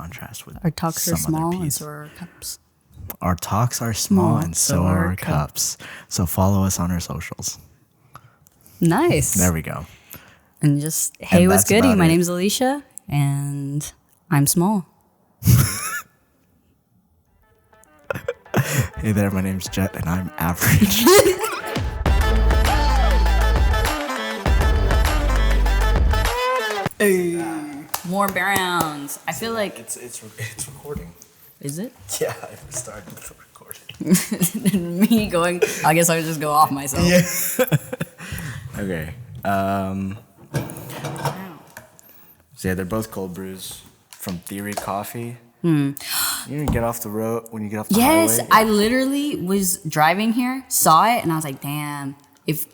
contrast with Our talks are some other small and piece. so are our cups. Our talks are small and so are our cups. So follow us on our socials. Nice. There we go. And just, hey, And what's that's goody? about My it. name's Lisha, and I'm small. Hey there, my name's Jet, and I'm average. Hey. More Browns. I feel like... It's recording. Is it? Yeah, I started the recording. Me going, I guess I would just go off myself. Yeah. Okay. Wow. So yeah, they're both cold brews from Theory Coffee. You get off the road when you get off the Yes, highway. I literally was driving here, saw it, and I was like, damn, if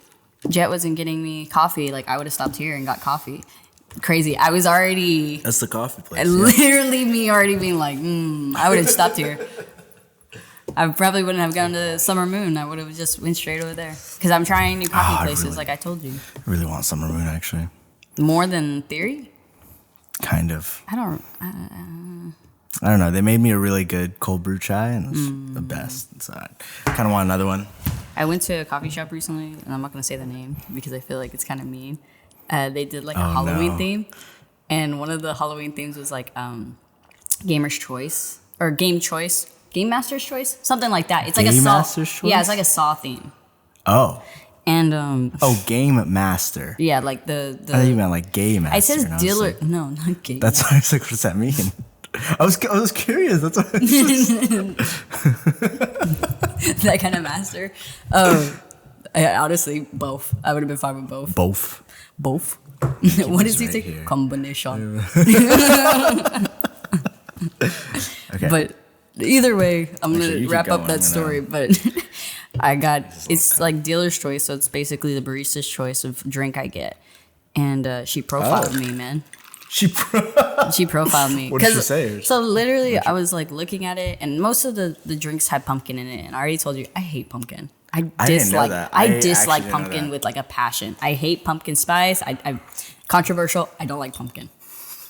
Jet wasn't getting me coffee, like I would have stopped here and got coffee. Crazy. I was already... That's the coffee place. Literally me already being like, I would have stopped here. I probably wouldn't have gone to Summer Moon. I would have just went straight over there. Because I'm trying new coffee places, like I told you. I really want Summer Moon, actually. More than Theory? Kind of. I don't know. They made me a really good cold brew chai, and it was the best. So I kind of want another one. I went to a coffee shop recently, and I'm not going to say the name because I feel like it's kind of mean. They did like a Halloween theme, and one of the Halloween themes was like Gamer's Choice or Game Choice, Game Master's Choice, something like that. It's like Game a Saw. Master's Choice? Yeah, it's like a Saw theme. Oh. And Game Master. yeah, like the I thought you meant like Gay Master. it says and I was dealer. like- No, not game. That's why I was like, what does that mean? I was curious. That's what I was that kind of master. Honestly, both. I would have been fine with both. both. Both. What does he right say? here. Combination. Okay. But either way, I'm Actually, gonna you keep wrap up going, that and, story. But I got it's like dealer's choice, so it's basically the barista's choice of drink I get. And she profiled me, man. She profiled me. What did she say? So literally, I was like looking at it, and most of the drinks had pumpkin in it. And I already told you, I hate pumpkin. I didn't know dislike. that. I I dislike actually didn't know pumpkin that. with like a passion. I hate pumpkin spice. I controversial. I don't like pumpkin.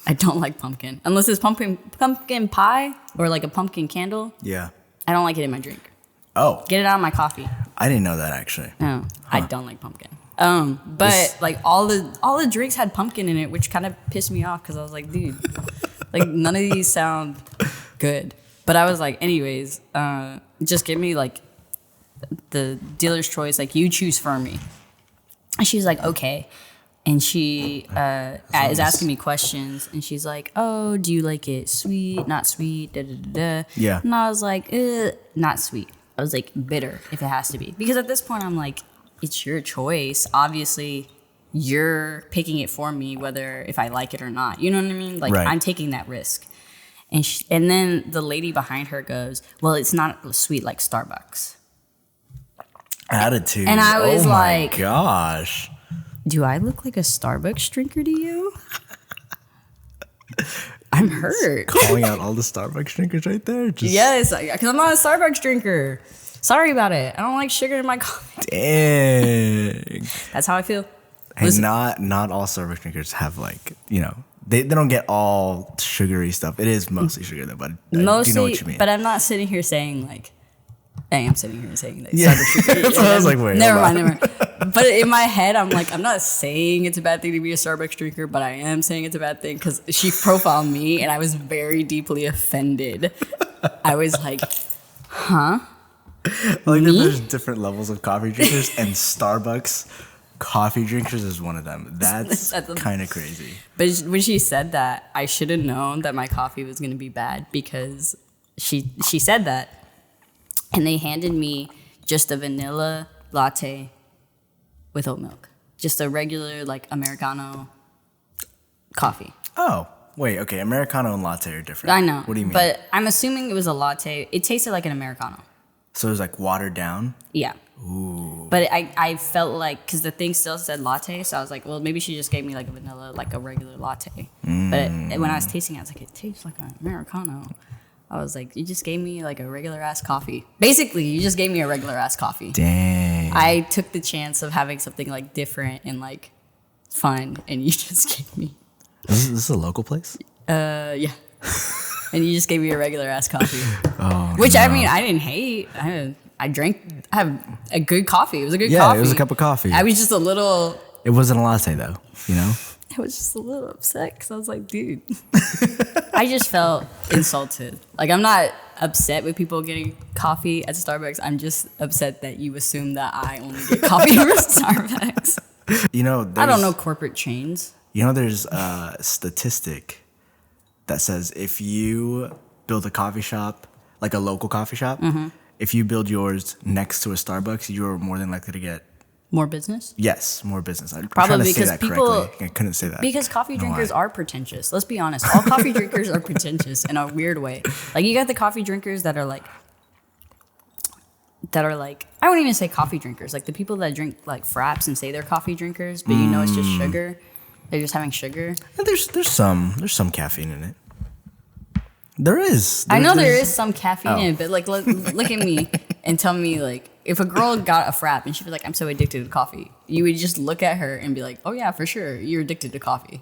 I don't like pumpkin unless it's pumpkin pie or like a pumpkin candle. Yeah. I don't like it in my drink. Oh, Get it out of my coffee. I didn't know that actually. No, I don't like pumpkin. But like all the drinks had pumpkin in it, which kind of pissed me off because I was like, dude, like none of these sound good. But I was like, anyways, just give me like the dealer's choice, like you choose for me. And she's like, okay. And she is asking me questions, and she's like, oh, do you like it sweet, not sweet, da da da da. Yeah. And I was like, not sweet. I was like, bitter if it has to be. Because at this point, I'm like, it's your choice. Obviously, you're picking it for me, whether if I like it or not. You know what I mean? Like, Right. I'm taking that risk. And then the lady behind her goes, well, it's not sweet like Starbucks. Attitude. And I was oh like- my gosh. Do I look like a Starbucks drinker to you? I'm hurt. Calling out all the Starbucks drinkers right there. Just Yes, because I'm not a Starbucks drinker. Sorry about it. I don't like sugar in my coffee. Dang. That's how I feel. And Listen. not all Starbucks drinkers have like, they don't get all sugary stuff. It is mostly sugar though, but I do know what you mean. But I'm not sitting here saying like, I am sitting here saying that. Yeah. Starbucks drinker. That's what I was like, wait, never hold mind, on. never mind. But in my head, I'm like, I'm not saying it's a bad thing to be a Starbucks drinker, but I am saying it's a bad thing because she profiled me and I was very deeply offended. I was like, huh? Like Me? there's different levels of coffee drinkers, and Starbucks coffee drinkers is one of them. That's kind of crazy. But when she said that, I should have known that my coffee was going to be bad because she said that. And they handed me just a vanilla latte with oat milk. Just a regular, like, Americano coffee. Oh, wait, okay. Americano and latte are different. I know. What do you mean? But I'm assuming it was a latte. It tasted like an Americano. So it was like watered down? Yeah. Ooh. But I felt like, because the thing still said latte, so I was like, well, maybe she just gave me like a vanilla, like a regular latte. But when I was tasting it, I was like, it tastes like an Americano. I was like, you just gave me like a regular ass coffee. Basically, you just gave me a regular ass coffee. Dang. I took the chance of having something like different and like fun, and you just gave me. Is this a local place? Yeah. and you just gave me a regular ass coffee. Oh, Which no. I mean, I didn't hate. I have a good coffee. It was a good coffee. Yeah, it was a cup of coffee. I was just a little. It wasn't a latte though, you know. I was just a little upset because I was like, dude, I just felt insulted. Like, I'm not upset with people getting coffee at Starbucks. I'm just upset that you assume that I only get coffee from Starbucks. You know, I don't know corporate chains. You know, there's a statistic that says if you build a coffee shop, like a local coffee shop, if you build yours next to a Starbucks, you're more than likely to get More business? yes, more business. I'm Probably trying to say because that people- correctly. I couldn't say that. Because coffee I don't know drinkers why. are pretentious. Let's be honest. All coffee drinkers are pretentious in a weird way. Like, you got the coffee drinkers that are like, I wouldn't even say coffee drinkers. Like, the people that drink like fraps and say they're coffee drinkers, but you know it's just sugar. They're just having sugar. And there's some caffeine in it. There is. I know there there's- is some caffeine in it, but like, look at me and tell me, like, if a girl got a frap and she'd be like, I'm so addicted to coffee, you would just look at her and be like, oh yeah, for sure, you're addicted to coffee.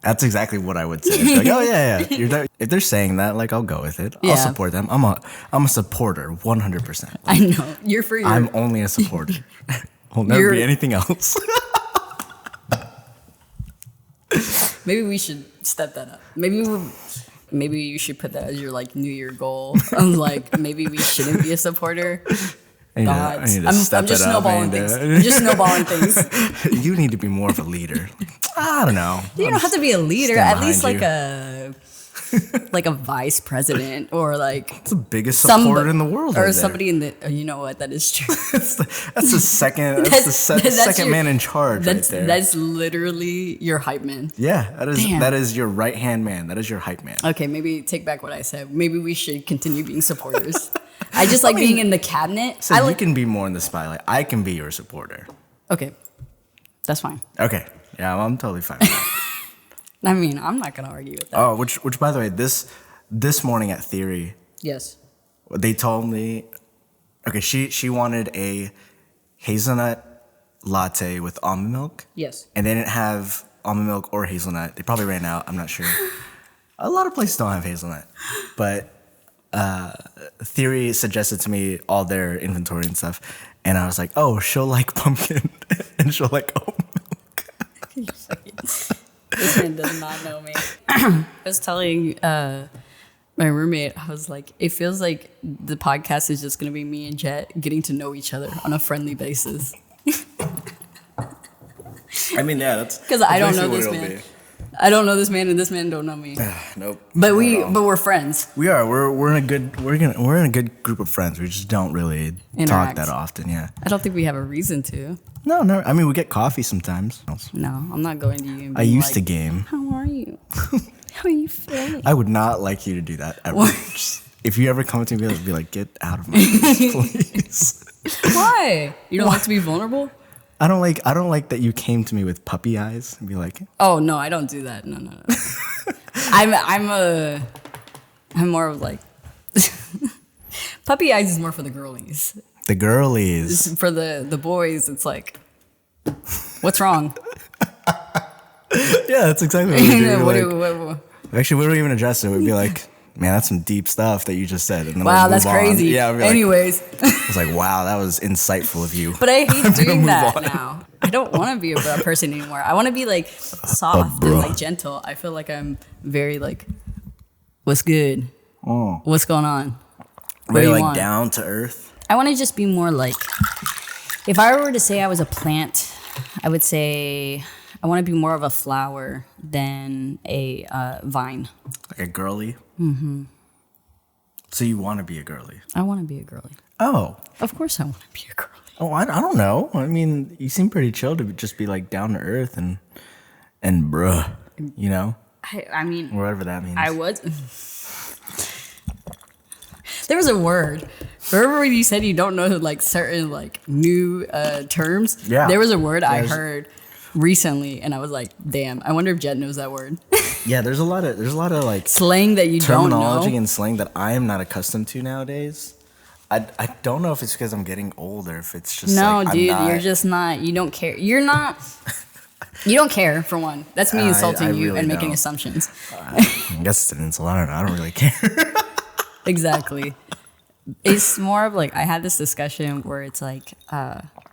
That's exactly what I would say. It's like, oh yeah. If they're saying that, like, I'll go with it. Yeah. I'll support them. I'm a supporter, 100%. I know. You're for your... I'm only a supporter. I'll never be anything else. Maybe we should step that up. Maybe you should put that as your like New Year goal. I'm like, maybe we shouldn't be a supporter. I need to step I'm just it up. snowballing things. I'm just snowballing things. You need to be more of a leader. I don't know. You don't have to be a leader. stand At least behind like a vice president or like It's the biggest supporter in the world. or right there. somebody in the. Oh, you know what? That is true. That's the second. That's second your- man in charge right there. That's literally your hype man. Yeah, Damn. that is your right hand man. That is your hype man. Okay, maybe take back what I said. Maybe we should continue being supporters. I just like being in the cabinet. So I you like. can be more in the spotlight. I can be your supporter. Okay, that's fine. Okay. Yeah, I'm totally fine with that. I mean, I'm not gonna argue with that. Oh, which by the way, this morning at Theory, Yes. they told me, okay, she wanted a hazelnut latte with almond milk, Yes. and they didn't have almond milk or hazelnut. They probably ran out. I'm not sure. A lot of places don't have hazelnut, but Theory suggested to me all their inventory and stuff, and I was like, oh, she'll like pumpkin, and she'll like almond milk. This man does not know me. I was telling my roommate, I was like, it feels like the podcast is just going to be me and Jet getting to know each other on a friendly basis. I mean, yeah, that's Because I don't know basically this what it'll man. I don't know this man, and this man don't know me. Nope. But Not at all. we're friends. We are. We're in a good group of friends. We just don't really talk Interact. that often. Yeah. I don't think we have a reason to. No. I mean, we get coffee sometimes. No, I'm not going to you. And I being used to like, game. How are you? How are you feeling? I would not like you to do that ever. Just- if you ever come to me, I'd be like, get out of my face, please. Why? You don't like to be vulnerable? I don't like that you came to me with puppy eyes and be like, Oh no, I don't do that. No. I'm more of like puppy eyes is more for the girlies. the girlies. For the boys, it's like, what's wrong? Yeah, that's exactly what we do. What Like, actually, we don't even address it. We'd be like, man, that's some deep stuff that you just said. And then wow, we'll that's move on. crazy. Yeah. I'd be like, Anyways, it's like, wow, that was insightful of you. but I hate doing move that on. now. I don't want to be a bruh person anymore. I want to be like soft and like gentle. I feel like I'm very like, what's good? Oh. What's going on? What Very do you like want? down to earth. I want to just be more like, if I were to say I was a plant, I would say I want to be more of a flower than a vine. Like a girly. Mm-hmm. So you want to be a girly? I want to be a girly. Oh. Of course I want to be a girly. Oh, I don't know. I mean, you seem pretty chill to just be like down to earth and bruh, you know, I mean, whatever that means. I was. There was a word. Remember when you said you don't know like certain like new terms? Yeah. There was a word I There's- heard recently, and I was like, "Damn! I wonder if Jet knows that word." Yeah, there's a lot of like Slang that you don't terminology know. and slang that I am not accustomed to nowadays. I don't know if it's because I'm getting older, if it's just No, like, dude, I'm not, you're just not. You don't care. You're not. You don't care, for one. That's me insulting I you really and making don't. assumptions. I guess it's an insult. I don't know. I don't really care. Exactly. It's more of like, I had this discussion where it's like,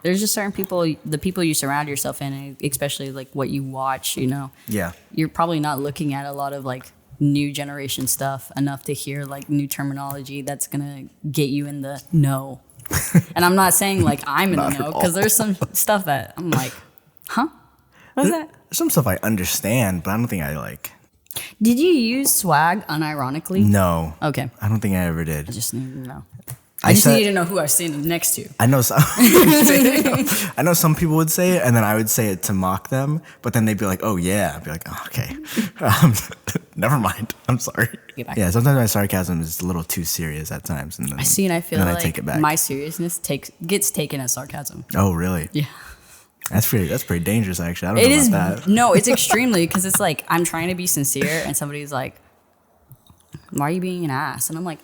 there's just certain people, the people you surround yourself in, especially like what you watch, you know, Yeah. you're probably not looking at a lot of like new generation stuff enough to hear like new terminology that's gonna get you in the know. And I'm not saying like I'm in the Not know, at because all. there's some stuff that I'm like, huh? What's that? There's some stuff I understand, but I don't think I like. Did you use swag unironically? No. Okay. I don't think I ever did. I just need to know. I I just said- need to know who I was standing next to. I know some, I know some people would say it, and then I would say it to mock them, but then they'd be like, "Oh yeah," I'd be like, "Oh, okay, never mind. I'm sorry." Get back. Yeah, sometimes my sarcasm is a little too serious at times, and then I see, and I feel then like I take it back. my seriousness gets taken as sarcasm. Oh really? Yeah. That's pretty dangerous actually. I don't It know is, about that. no, it's extremely, because it's like, I'm trying to be sincere, and somebody's like, why are you being an ass? And I'm like,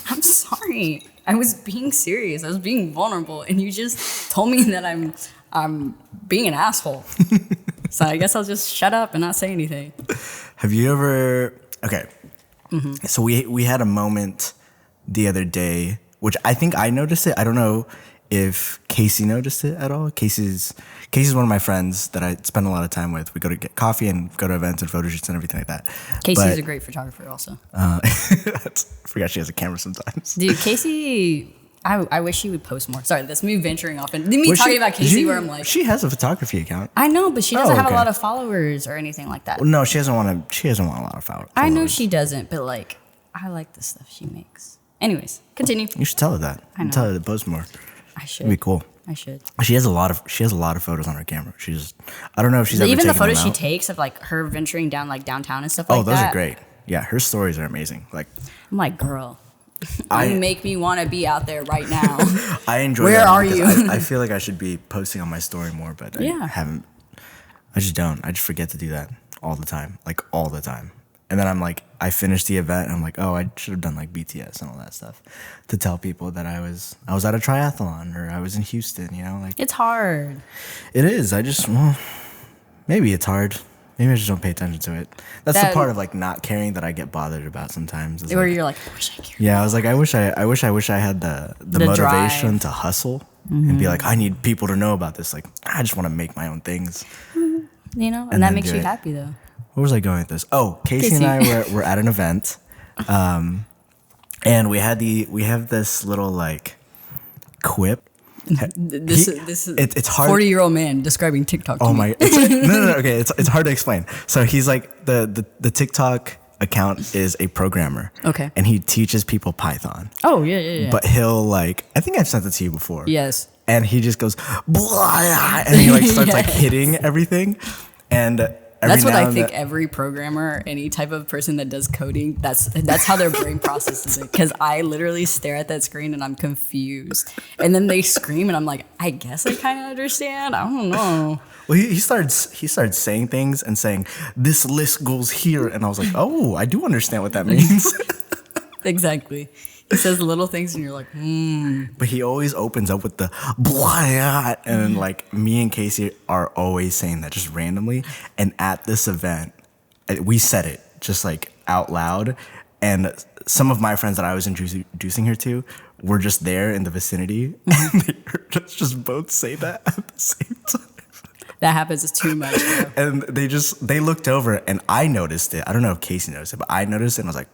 I'm sorry. I was being serious. I was being vulnerable, and you just told me that I'm being an asshole. So I guess I'll just shut up and not say anything. Have you ever? Okay, Mm-hmm. so we had a moment the other day, which I think I noticed it. I don't know if Casey noticed it at all. Casey's one of my friends that I spend a lot of time with. We go to get coffee and go to events and photo shoots and everything like that. Casey's But, a great photographer also. I forgot she has a camera sometimes. Dude, Casey, I wish she would post more. Sorry, that's me venturing off. And me Well, talking about Casey she- where I'm like, she has a photography account. I know, but she doesn't have okay. a lot of followers or anything like that. Well, no, she doesn't want to. She doesn't want a lot of followers. I know she doesn't, but like, I like the stuff she makes. Anyways, continue. You should tell her that. I know. Tell her to post more. I should. It'd be cool. I should. She has a lot of photos on her camera. I don't know if she's ever Even the taken photos them she out. takes of like her venturing down like downtown and stuff Oh, like that. those are great. Yeah, her stories are amazing. Like I'm like, girl, I- you make me want to be out there right now. I enjoy. Where that are because you? I feel like I should be posting on my story more, but Yeah. I haven't. I just don't. I just forget to do that all the time, like all the time. And then I'm like, I finished the event, and I'm like, oh, I should have done like BTS and all that stuff to tell people that I was at a triathlon or I was in Houston. You know, like It's hard. it is. Maybe it's hard. Maybe I just don't pay attention to it. That's the That- part of like not caring that I get bothered about sometimes. It's Where like- you're like, I wish I could. yeah, I was like, I wish I had the The motivation drive. to hustle and be like, I need people to know about this. Like, I just want to make my own things. You know, and And that then makes do you it. happy though. Where was I going with this? Oh, Casey and I were at an event, and we have this little like quip. This He- is it's hard. 40-year-old man describing TikTok. To Oh me. my! No. Okay, it's hard to explain. So he's like the TikTok account is a programmer. Okay. And he teaches people Python. Oh yeah. But he'll like, I think I've sent it to you before. Yes. And he just goes, blah, and he like starts like Yes. hitting everything. And That's what I think That, every programmer, any type of person that does coding, that's how their brain processes it. Because I literally stare at that screen and I'm confused. And then they scream and I'm like, I guess I kind of understand. I don't know. well, he started saying things and saying, this list goes here. And I was like, oh, I do understand what that means. Exactly. He says little things and you're like, But he always opens up with the blah, and like me and Casey are always saying that just randomly. And at this event, we said it just like out loud. And some of my friends that I was introducing her to were just there in the vicinity, and they heard us just both say that at the same time. that happens. It's too much. Bro. And they looked over, and I noticed it. I don't know if Casey noticed it, but I noticed it, and I was like,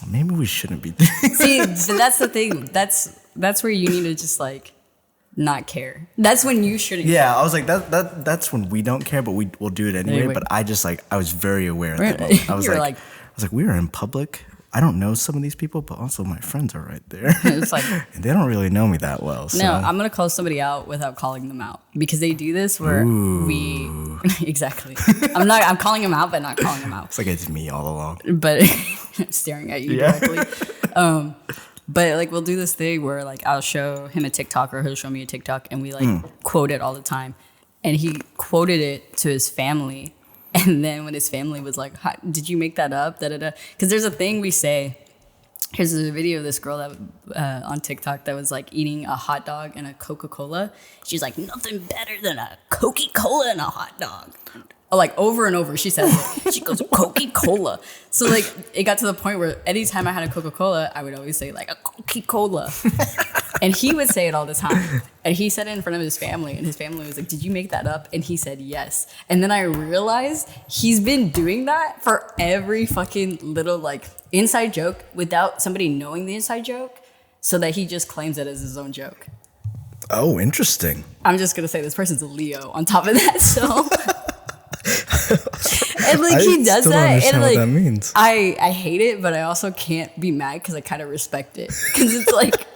maybe we shouldn't be doing this. See, so that's the thing. That's where you need to just like not care. That's when you shouldn't. Yeah, I was like, that's when we don't care, but we'll do it anyway. Anyway. But I just like, I was very aware at Right. that moment. I was You were like, we are in public. I don't know some of these care, but also my friends are right there. It's like, And they don't really know me that well. So. no, I'm gonna call somebody out without calling them out because they do this where we exactly. I'm calling them out, but not calling them out. It's like it's me all along. But staring at you Yeah. directly. But like we'll do this thing where like I'll show him a TikTok or he'll show me a TikTok and we like quote it all the time. And he quoted it to his family. And then when his family was like, did you make that up? Because there's a thing we say Here's a video of this girl that on TikTok that was like eating a hot dog and a Coca-Cola. She's like, nothing better than a Coca-Cola and a hot dog. Oh, like over and over, she says it. She goes, Coca-Cola. So like it got to the point where anytime I had a Coca-Cola, I would always say like a Coca-Cola. And he would say it all the time. And he said it in front of his family. And his family was like, did you make that up? And he said yes. And then I realized he's been doing that for every fucking little like inside joke without somebody knowing the inside joke, so that he just claims it as his own joke. Oh, interesting. I'm just going to say this person's a Leo on top of that. So... and like he does that, and like what that means. I hate it, but I also can't be mad because I kind of respect it, because it's like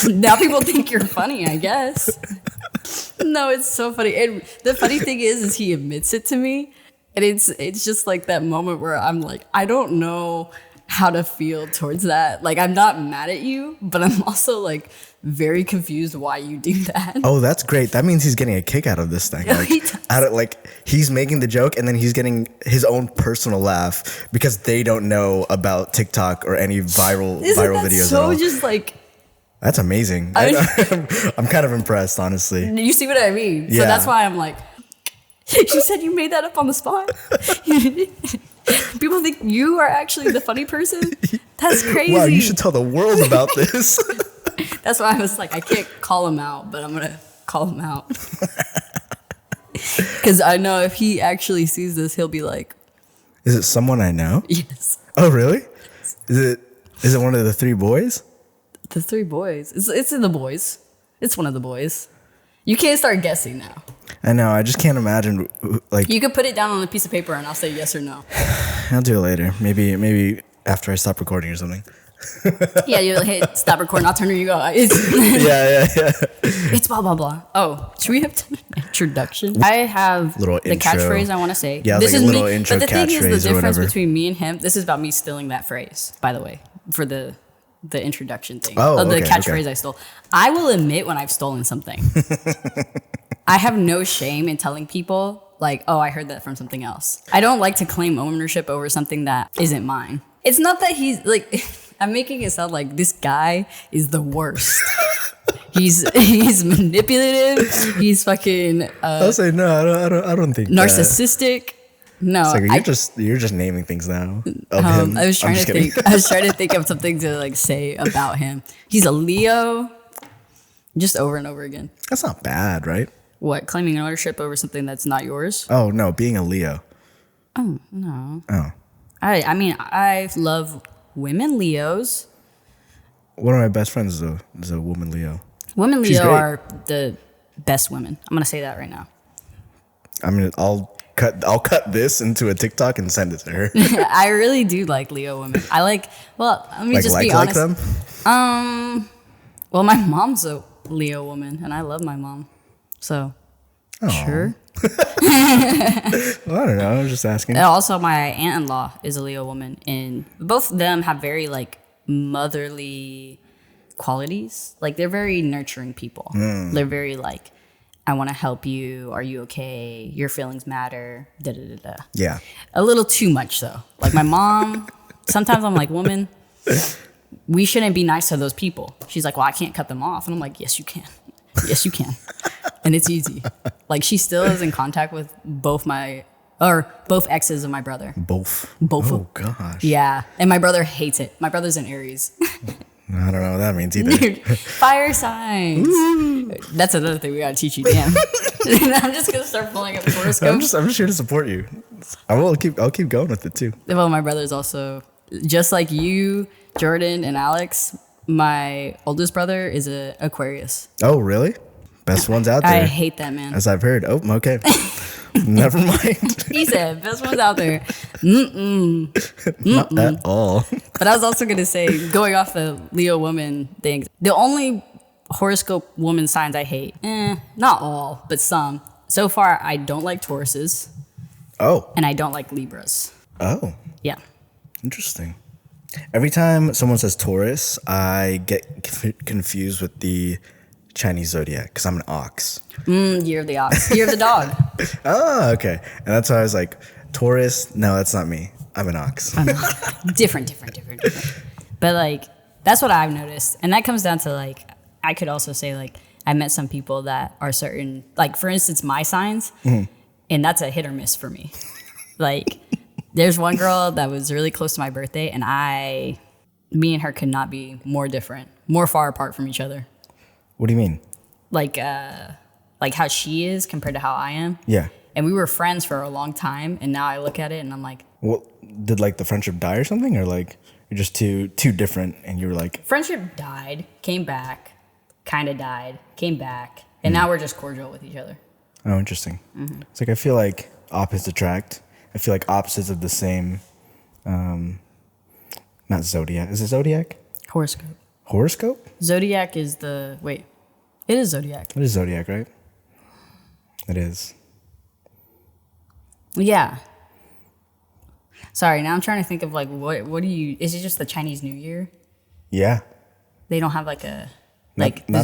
now people think you're funny, I guess. No, it's so funny, and the funny thing is he admits it to me, and it's just like that moment where I'm like, I don't know how to feel towards that. Like, I'm not mad at you, but I'm also like very confused why you do that. Oh, that's great. That means he's getting a kick out of this thing. Like, he's making the joke and then he's getting his own personal laugh because they don't know about TikTok or any viral videos so at all. Just like, that's amazing. I'm kind of impressed, honestly. You see what I mean? Yeah. So that's why I'm like, you said you made that up on the spot? People think you are actually the funny person? That's crazy. Wow, you should tell the world about this. That's why I was like, I can't call him out, but I'm going to call him out. Because I know if he actually sees this, he'll be like... Is it someone I know? Yes. Oh, really? Is it one of the three boys? The three boys. It's in the boys. It's one of the boys. You can't start guessing now. I know. I just can't imagine. Like, you could put it down on a piece of paper and I'll say yes or no. I'll do it later. Maybe after I stop recording or something. Yeah, you hit stop recording. I'll turn to you. Go. Yeah. It's blah blah blah. Oh, should we have an introduction? I have little the intro. catchphrase I want to say. Yeah, this like is a little me. intro But the thing is, catchphrase the or difference whatever. between me and him. This is about me stealing that phrase. By the way, for the introduction thing. Oh, the okay, catchphrase okay. I stole. I will admit when I've stolen something. I have no shame in telling people like, oh, I heard that from something else. I don't like to claim ownership over something that isn't mine. It's not that he's like, I'm making it sound like this guy is the worst. He's manipulative. He's fucking. I'll say no. I don't think narcissistic. No, it's like you're just naming things now. Of him. I was trying to think. I was trying to think of something to like say about him. He's a Leo. Just over and over again. That's not bad, right? What, claiming ownership over something that's not yours? Oh no, being a Leo. Oh no. Oh. I mean, I love women Leos. One of my best friends is a woman Leo. Women She's Leo great. are the best women. I'm gonna say that right now. I mean, I'll cut this into a TikTok and send it to her. I really do like Leo women. I like. Well, let me just be honest. them? Well, my mom's a Leo woman, and I love my mom. So, sure. Well, I don't know. I was just asking. And also, my aunt-in-law is a Leo woman, and both of them have very like motherly qualities. Like they're very nurturing people. They're very like, I want to help you. Are you okay? Your feelings matter. Da da da da. Yeah. A little too much though. Like my mom. Sometimes I'm like, woman, we shouldn't be nice to those people. She's like, well, I can't cut them off, and I'm like, yes, you can. Yes, you can. And it's easy. Like she still is in contact with both exes of my brother. Both. Both. Oh gosh. Yeah. And my brother hates it. My brother's an Aries. I don't know what that means either. Dude, fire signs. That's another thing we gotta teach you, damn. I'm just gonna start pulling up horoscopes. I'm just here to support you. I'll keep going with it too. Well, my brother's also just like you, Jordan and Alex. My oldest brother is a Aquarius. Oh, really? Best ones out there. I hate that man. As I've heard. Oh, okay. Never mind. He said, best ones out there. Not at all. But I was also going to say, going off the Leo woman thing, the only horoscope woman signs I hate, not all, but some. So far, I don't like Tauruses. Oh. And I don't like Libras. Oh. Yeah. Interesting. Every time someone says Taurus, I get confused with the Chinese zodiac because I'm an ox. Year of the ox. Year of the dog. Oh, okay. And that's why I was like, Taurus? No, that's not me. I'm an ox. Different. But like that's what I've noticed, and that comes down to like I could also say like I met some people that are certain, like for instance my signs, and that's a hit or miss for me. Like there's one girl that was really close to my birthday, and me and her could not be more different, more far apart from each other. What do you mean? Like how she is compared to how I am. Yeah. And we were friends for a long time, and now I look at it and I'm like, well, did like the friendship die or something, or like you're just too different, and you were like, friendship died, came back, kind of died, came back, and now we're just cordial with each other. Oh, interesting. It's like I feel like opposites attract. I feel like opposites of the same. Not zodiac. Is it zodiac? Horoscope. Horoscope? Zodiac is it is zodiac. It is zodiac, right? It is. Yeah. Sorry, now I'm trying to think of like what do you? Is it just the Chinese New Year? Yeah. They don't have like the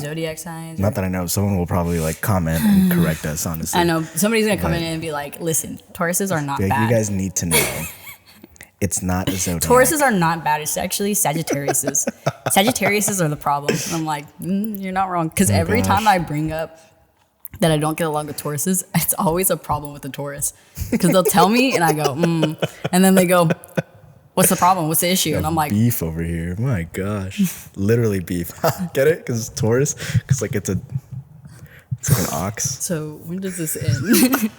zodiac signs. Not that I know. Someone will probably like comment and correct us. Honestly, I know somebody's gonna come in and be like, "Listen, Tauruses are not bad. You guys need to know, it's not a zodiac. Tauruses are not bad. It's actually Sagittariuses. Sagittariuses are the problem." And I'm like, "You're not wrong." Because every time I bring up that I don't get along with Tauruses, it's always a problem with the Taurus. Because they'll tell me, and I go, and then they go, "What's the problem? What's the issue?" And I'm like, beef over here. My gosh, literally beef. Get it? Because it's Taurus. Because like it's like an ox. So when does this end?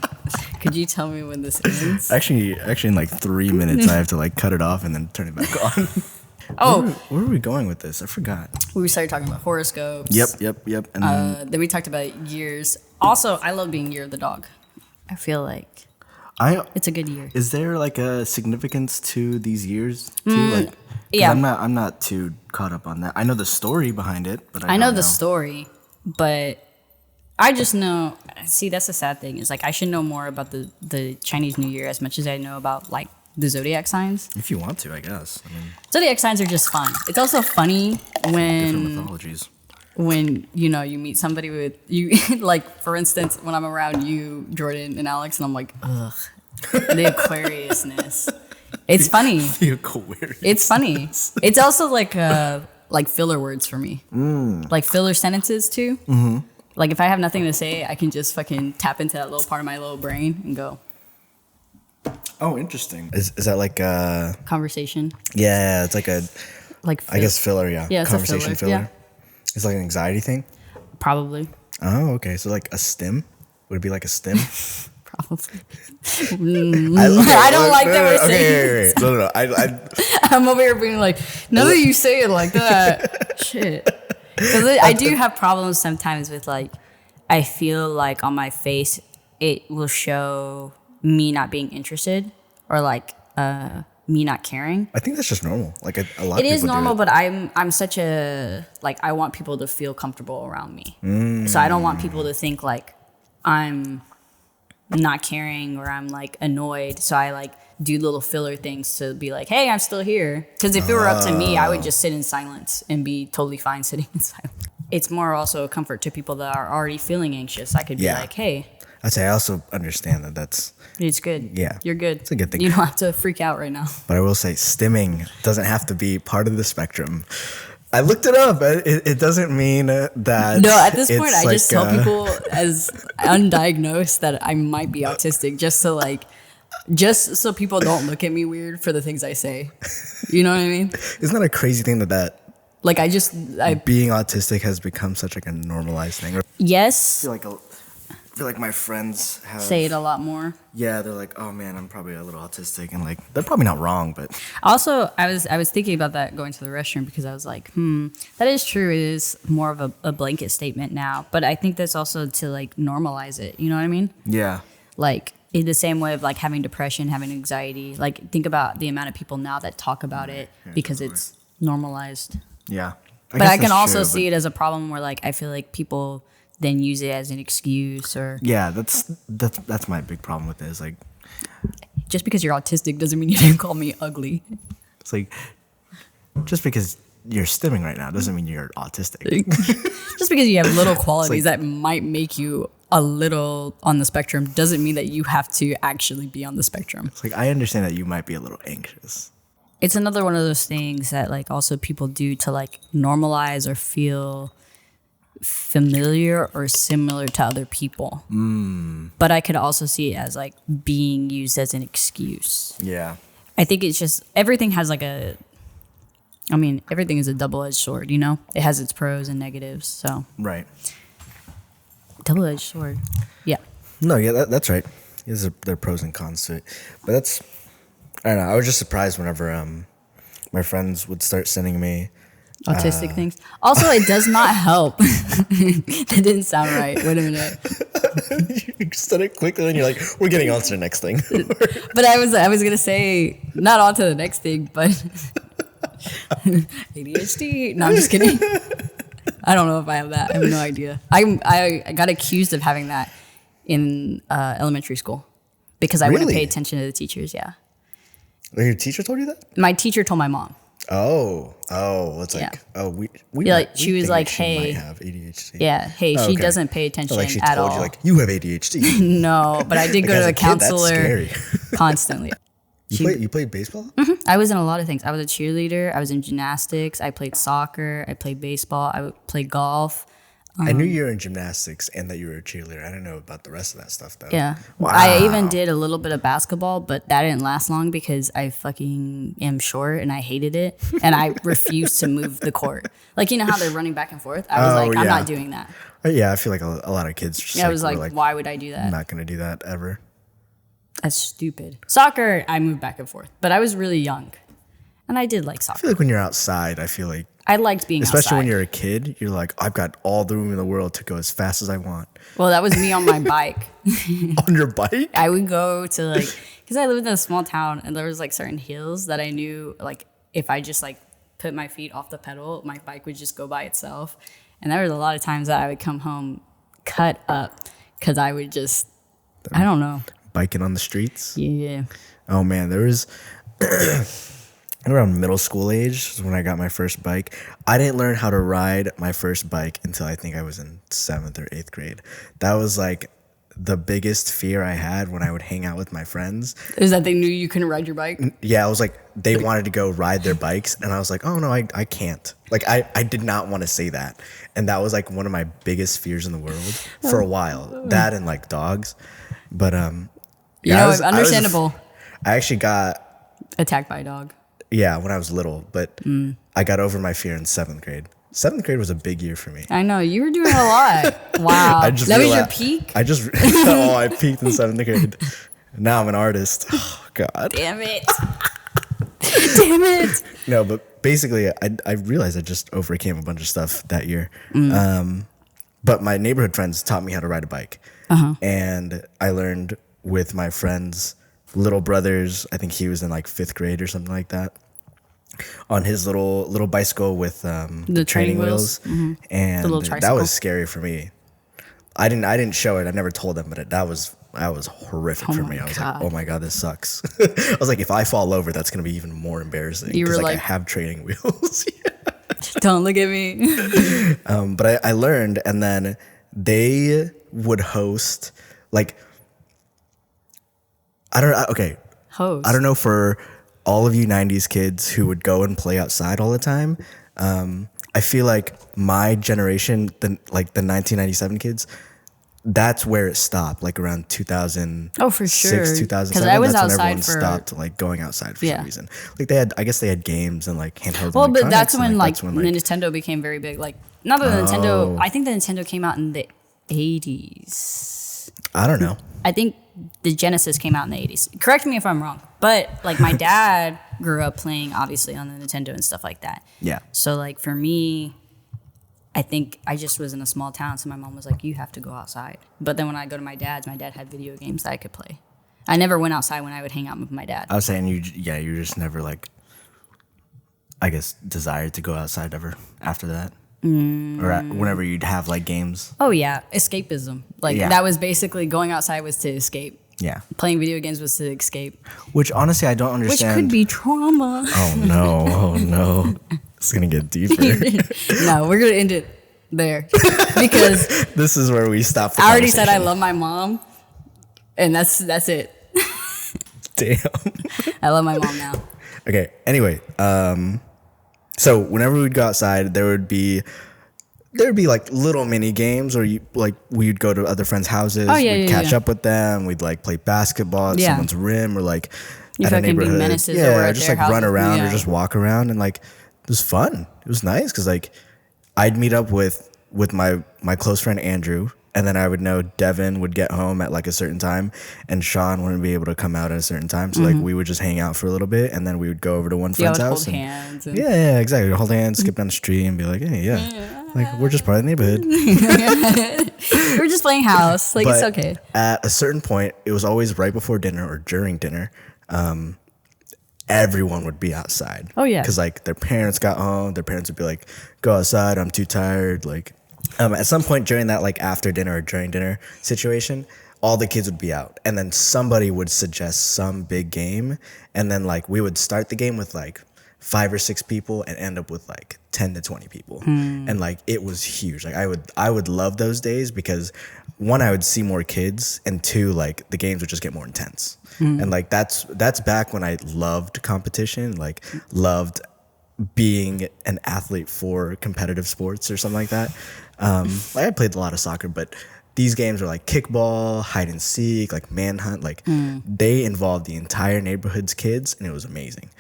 Could you tell me when this ends? Actually, in like 3 minutes, I have to like cut it off and then turn it back on. Oh, where were we going with this? I forgot. We started talking about horoscopes. Yep. And then we talked about years. Also, I love being year of the dog. I feel like it's a good year. Is there like a significance to these years too? Like, yeah, I'm not too caught up on that. I know the story behind it, but I know the story, but I just know. See, that's the sad thing is like I should know more about the Chinese New Year as much as I know about like the zodiac signs. If you want to, I guess. I mean, zodiac signs are just fun. It's also funny when different mythologies. When you meet somebody with you, like for instance, when I'm around you, Jordan and Alex, and I'm like, ugh, the Aquariusness. It's funny. The Aquarius. It's funny. It's also like filler words for me, like filler sentences too. Mm-hmm. Like if I have nothing to say, I can just fucking tap into that little part of my little brain and go. Oh, interesting. Is that like a conversation? Yeah, it's like a I guess filler. Yeah, yeah, it's conversation a filler. Yeah. It's like an anxiety thing? Probably. Oh, okay. So like a stim? Would it be like a stim? Probably. I don't like that we're saying. Okay. No. I'm over here being like, now that you say it like that, shit. Because I do have problems sometimes with like, I feel like on my face, it will show me not being interested or like me not caring. I think that's just normal. Like a lot of people do it. It is normal, do but I'm such a, like, I want people to feel comfortable around me. So I don't want people to think like I'm not caring or I'm like annoyed. So I like do little filler things to be like, hey, I'm still here. Because if it were up to me, I would just sit in silence and be totally fine sitting in silence. It's more also a comfort to people that are already feeling anxious. I could be like, hey. I'd say I also understand that that's... It's good. Yeah. You're good. It's a good thing. You don't have to freak out right now. But I will say stimming doesn't have to be part of the spectrum. I looked it up. It doesn't mean that... No, at this point, I just tell people as undiagnosed that I might be autistic just so people don't look at me weird for the things I say. You know what I mean? Isn't that a crazy thing that like being autistic has become such like a normalized thing? Yes. I feel like my friends have say it a lot more. Yeah, they're like, oh man, I'm probably a little autistic, and like they're probably not wrong, but also I was thinking about that going to the restroom because I was like, that is true. It is more of a blanket statement now, but I think that's also to like normalize it. You know what I mean? Yeah. Like in the same way of like having depression, having anxiety. Like think about the amount of people now that talk about it because it's normalized. Yeah. But I can also see it as a problem where like I feel like people then use it as an excuse or that's my big problem with it is like just because you're autistic doesn't mean you can call me ugly. It's like just because you're stimming right now doesn't mean you're autistic. Just because you have little qualities that might make you a little on the spectrum doesn't mean that you have to actually be on the spectrum. It's like I understand that you might be a little anxious. it's another one of those things that like also people do to like normalize or feel familiar or similar to other people. But I could also see it as like being used as an excuse. Yeah. I think it's just everything has like everything is a double-edged sword, you know? It has its pros and negatives. So Right. double-edged sword. Yeah. No, yeah, that's right. There are pros and cons to it. But I don't know. I was just surprised whenever my friends would start sending me Autistic things. Also, it does not help. That didn't sound right. Wait a minute. You said it quickly and you're like, we're getting on to the next thing. But I was gonna say not on to the next thing, but ADHD. No, I'm just kidding. I don't know if I have that. I have no idea. I got accused of having that in elementary school because I wouldn't Really? pay attention to the teachers. Yeah. Your teacher told you that? My teacher told my mom. Oh, it's like, Yeah. we Yeah, like, we she was think like, she might "Hey." have ADHD. Yeah. Hey, Oh, she okay. doesn't pay attention Like she at told all. you, like, you have ADHD. No, but I did go Like, to as a a kid, that's counselor scary. constantly. You played baseball? I was in a lot of things. I was a cheerleader. I was in gymnastics. I played soccer. I played baseball. I would play golf. I knew you were in gymnastics and that you were a cheerleader. I didn't know about the rest of that stuff though. Yeah. Wow. I even did a little bit of basketball, but that didn't last long because I fucking am short and I hated it. And I refused to move the court. Like, you know how they're running back and forth? I was like, I'm yeah. not doing that. Yeah, I feel like a lot of kids just I was were like, why would I do I'm that? not going to do that ever. That's stupid. Soccer, I moved back and forth, but I was really young. And I did like I soccer. feel like when you're outside, I feel like, I liked being especially outside. when you're a kid, you're like, I've got all the room in the world to go as fast as I want. Well, that was me on my bike. On your bike? I would go to like, because I lived in a small town and there was like certain hills that I knew like if I just like put my feet off the pedal, my bike would just go by itself. And there was a lot of times that I would come home cut up because I would just, I don't know. Biking on the streets? Yeah. Oh man, there was around middle school age is when I got my first bike. I didn't learn how to ride my first bike until I think I was in 7th or 8th grade. That was like the biggest fear I had when I would hang out with my friends. Is that they knew you couldn't ride your bike? Yeah, I was like, they wanted to go ride their bikes, and I was like, oh no, I can't. Like I did not want to say that. And that was like one of my biggest fears in the world for a while. That and like dogs. But understandable. I actually got Attacked by a dog. yeah, when I was little, but I got over my fear in 7th grade. 7th grade was a big year for me. I know, you were doing a lot. Wow. That was your peak? I peaked in 7th grade. Now I'm an artist. Oh, God. Damn it. Damn it. No, but basically, I realized I just overcame a bunch of stuff that year. But my neighborhood friends taught me how to ride a bike. And I learned with my friends' little brothers. I think he was in like 5th grade or something like that. On his little bicycle with the training wheels. And The little that tricycle. was scary for me. I didn't show it. I never told them, but that was horrific for me. I was like, oh my God, this sucks. I was like, if I fall over, that's going to be even more embarrassing. You were Because like- I have training wheels. Don't look at me. But I learned, and then they would host like, Host. I don't know for all of you 90s kids who would go and play outside all the time. I feel like my generation, the 1997 kids, that's where it stopped, like around 2000. Oh, for sure. 2007. 'Cause I was that's when outside everyone for- stopped like going outside for Yeah. some reason. Like I guess they had games and like handheld. Well, but that's electronics, when and, like Nintendo became very big. Like not that the Nintendo. I think the Nintendo came out in the 80s. I don't know. I think the Genesis came out in the 80s. Correct me if I'm wrong. But like my dad grew up playing obviously on the Nintendo and stuff like that. Yeah. So like for me, I think I just was in a small town, so my mom was like, "You have to go outside." But then when I go to my dad's, my dad had video games that I could play. I never went outside when I would hang out with my dad. I was saying you just never like, I guess, desired to go outside ever after that, or whenever you'd have like games. Oh yeah, escapism. Like Yeah. that was basically going outside was to escape. Yeah, Playing video games was to escape, which honestly I don't which understand. could be trauma. Oh no, it's gonna get deeper. No, we're gonna end it there because This is where we stop. The I already said I conversation. love my mom, and that's it. Damn. I love my mom now. Okay. Anyway, so whenever we'd go outside, there'd be like little mini games, or we'd go to other friends' houses. We'd catch up with them. We'd like play basketball at someone's rim, or like You at a fucking big neighborhood. menaces over at just their like run houses. around or Yeah. just walk around, and like it was fun. It was nice because like I'd meet up with my close friend Andrew. And then I would know Devin would get home at like a certain time, and Sean wouldn't be able to come out at a certain time. So like we would just hang out for a little bit, and then we would go over to one friend's house. Hold hands. And Yeah, exactly. Hold hands, skip down the street, and be like, hey, like we're just part of the neighborhood. We're just playing house. Like, it's But okay. At a certain point, it was always right before dinner or during dinner. Everyone would be outside. Oh, yeah. Because like their parents got home, their parents would be like, "Go outside. I'm too tired." Like, at some point during that like after dinner or during dinner situation, all the kids would be out, and then somebody would suggest some big game, and then like we would start the game with like 5 or 6 people and end up with like 10 to 20 people. And like it was huge. Like I would love those days because one, I would see more kids, and two, like the games would just get more intense. And like that's back when I loved competition, like loved being an athlete for competitive sports or something like that. Like I played a lot of soccer, but these games are like kickball, hide and seek, like manhunt, like they involved the entire neighborhood's kids, and it was amazing.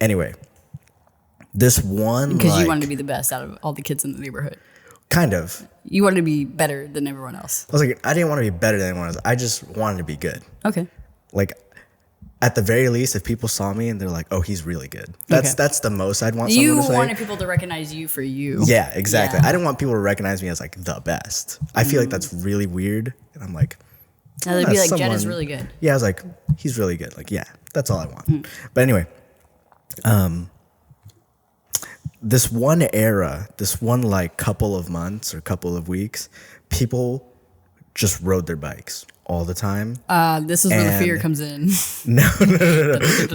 Anyway, this one, Because like, you wanted to be the best out of all the kids in the neighborhood. kind of. You wanted to be better than everyone else. I was like, I didn't want to be better than anyone else. I just wanted to be good. Okay. Like, at the very least, if people saw me and they're like, "Oh, he's really good," that's the most I'd want You someone to say. wanted people to recognize you for you. Yeah, exactly. Yeah. I didn't want people to recognize me as like the best. I feel like that's really weird, and I'm like, Now they'd be like, someone- Jen is really good. yeah, I was like, he's really good. Like, yeah, that's all I want. But anyway, this one era, this one like couple of months or couple of weeks, people just rode their bikes all the time. This is where the fear And- comes in. No.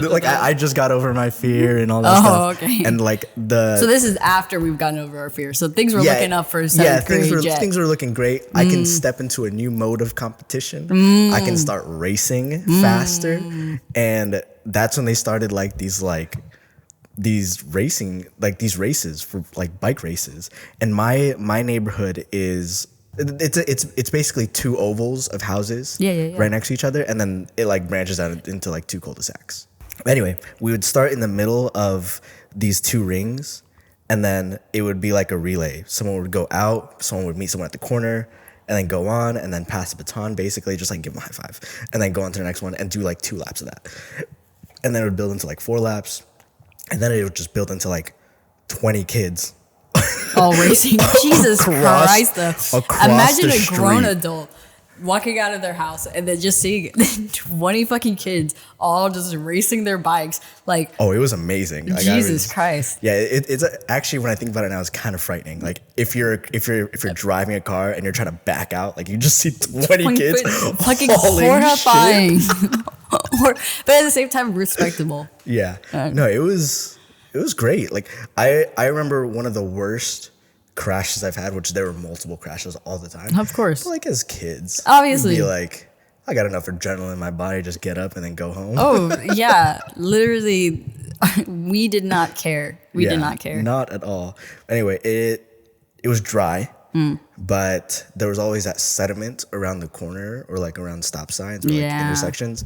Like I just got over my fear and all that stuff. okay. And like the So this is after we've gotten over our fear. So things were looking up for seventh grade Jet. things were looking great. I can step into a new mode of competition. I can start racing faster, and that's when they started like these races for like bike races. And my neighborhood is. It's basically 2 ovals of houses Yeah. right next to each other, and then it like branches out into like 2 cul-de-sacs. Anyway, we would start in the middle of these 2 rings, and then it would be like a relay. Someone would go out, someone would meet someone at the corner, and then go on, and then pass the baton, basically just like give them a high five, and then go on to the next one and do like 2 laps of that. And then it would build into like 4 laps, and then it would just build into like 20 kids. All racing. Jesus Christ. across Imagine the a grown street. adult walking out of their house and then just seeing 20 fucking kids all just racing their bikes. Like, Oh, it was amazing. Like, Jesus Christ. Yeah, it's actually, when I think about it now, it's kind of frightening. Like if you're driving a car and you're trying to back out, like you just see 20 kids Fucking hauling horrifying. shit. But at the same time, respectable. Yeah, no, it was great. Like I remember one of the worst crashes I've had, which there were multiple crashes all the time. Of course. But like as kids, Obviously. you'd be like, I got enough adrenaline in my body, just get up and then go home. Oh, yeah. Literally, we did not care. We did not care. Not at all. Anyway, it was dry, but there was always that sediment around the corner or like around stop signs or like Yeah. intersections.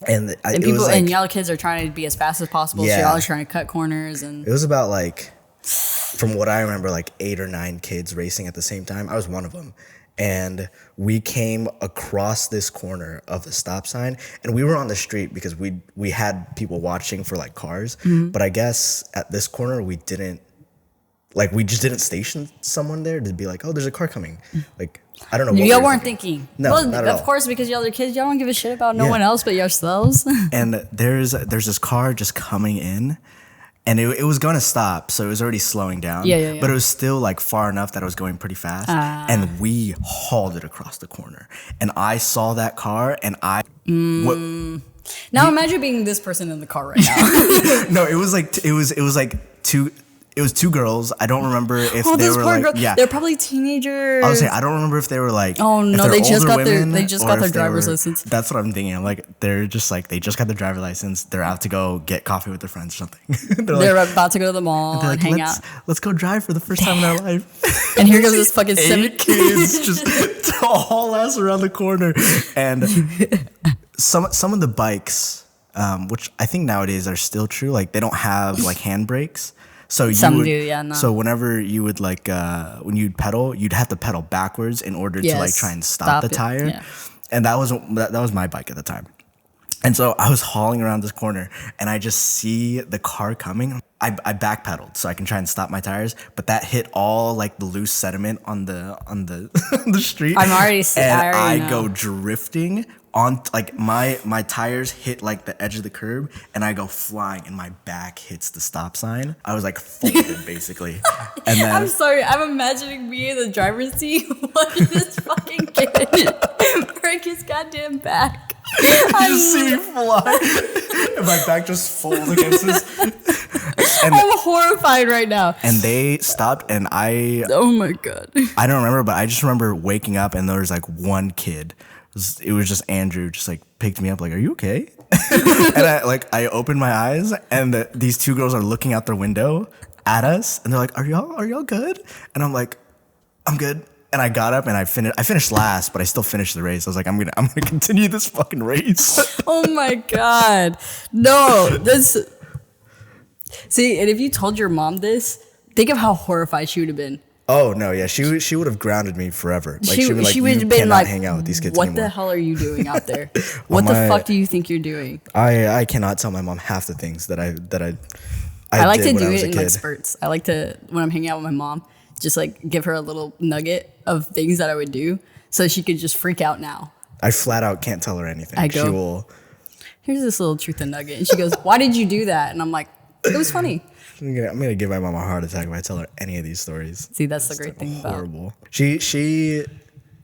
And it And people was like, and y'all kids are trying to be as fast as possible. So Yeah. y'all are trying to cut corners and it was about like, from what I remember, like 8 or 9 kids racing at the same time. I was one of them. And we came across this corner of the stop sign, and we were on the street because we had people watching for like cars. But I guess at this corner we just didn't station someone there to be like, oh, there's a car coming. Like, I don't know. What we y'all were weren't thinking. No, well, not at of all. course, because y'all are kids, y'all don't give a shit about no Yeah. one else but yourselves. And there's this car just coming in, and it was going to stop, so it was already slowing down. Yeah. But it was still like far enough that it was going pretty fast, and we hauled it across the corner. And I saw that car, and Now imagine being this person in the car right now. no, it was like it was two girls. I don't remember if Oh, they those were poor like, girls. yeah. They're probably teenagers. I was saying, I don't remember if they were like, Oh if no, they're they just older got women, they just or got their if they driver's were- license. That's what I'm thinking. I'm like, they're just like, they just got their driver's license. They're out to go get coffee with their friends or something. They're like, about to go to the mall they're and like, hang out. let's go drive for the first time in our life. And here goes this fucking 8 kids just haul ass around the corner. And some of the bikes, which I think nowadays are still true, like they don't have like handbrakes. So Some do, yeah, no. So whenever you would like when you'd pedal, you'd have to pedal backwards in order to like Yes, try and stop stop the it, tire. yeah. And that was my bike at the time. And so I was hauling around this corner and I just see the car coming. I backpedaled so I can try and stop my tires, but that hit all like the loose sediment on the on the street. I'm already and I already know. go drifting on like my tires hit like the edge of the curb and I go flying and my back hits the stop sign. I was like folded basically. And then I'm sorry, I'm imagining me in the driver's seat watching this fucking kid break his goddamn back. you just see me fly and my back just folds against this. And I'm horrified right now. and they stopped and Oh my god. I don't remember, but I just remember waking up and there was like one kid. It was just Andrew, just like picked me up, like, "Are you okay?" And I opened my eyes, and these two girls are looking out their window at us, and they're like, "Are y'all good?" And I'm like, "I'm good." And I got up and I finished last, but I still finished the race. I was like, I'm gonna continue this fucking race. Oh my god. No, this. See, and if you told your mom this, think of how horrified she would have been. Oh no, yeah, she would have grounded me forever. Like she would like, she would you have been cannot like, hang out with these kids what anymore. the hell are you doing out there? What the fuck do you think you're doing? I cannot tell my mom half the things that I I like did to when do I was it a in kid. like spurts. I like to, when I'm hanging out with my mom, just like give her a little nugget of things that I would do so she could just freak out now. I flat out can't tell her anything. I go, She will. Here's this little truth and nugget. And she goes, why did you do that? And I'm like, it was funny. I'm gonna give my mom a heart attack if I tell her any of these stories. See, that's the great thing about Horrible. She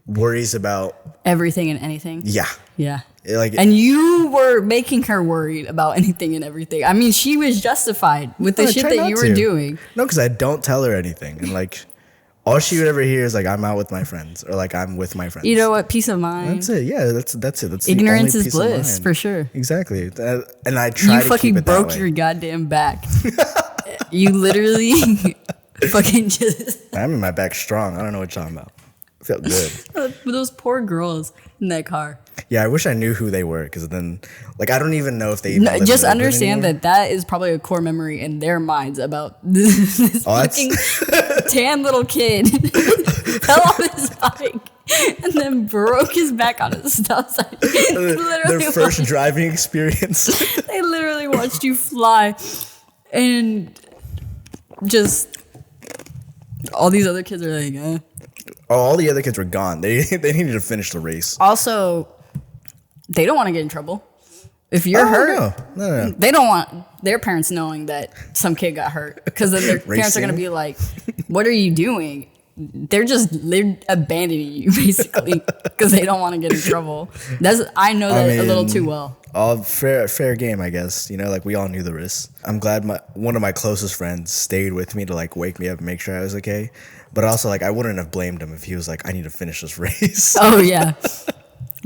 worries about everything and anything. yeah. Yeah. Like And you were making her worried about anything and everything. I mean, she was justified with the I shit try that not you were to. doing. No, because I don't tell her anything, and like all she would ever hear is like I'm out with my friends or like I'm with my friends. You know what? Peace of mind. That's it. Yeah, that's it. That's the Ignorance only is peace of bliss, mind. for sure. Exactly. And I try You to fucking keep it that broke way. your goddamn back. You literally fucking just. I'm in my back strong. I don't know what you're talking about. I felt good. Those poor girls in that car. Yeah, I wish I knew who they were because then, like, I don't even know if they even live in Just Oakland understand anymore. that is probably a core memory in their minds about this Oh, that's- fucking tan little kid fell off his bike and then broke his back on a stop sign. their first driving experience. They literally watched you fly and just all these other kids are like, eh. Oh, all the other kids were gone. They needed to finish the race. Also, they don't want to get in trouble. If you're hurt, No. they don't want their parents knowing that some kid got hurt because then their parents are going to Racing. be like, what are you doing? They're abandoning you basically because they don't want to get in trouble. I know that a little too well. All fair game, I guess. You know, like we all knew the risks. I'm glad one of my closest friends stayed with me to like wake me up and make sure I was okay. But also, like, I wouldn't have blamed him if he was like, I need to finish this race. Oh yeah.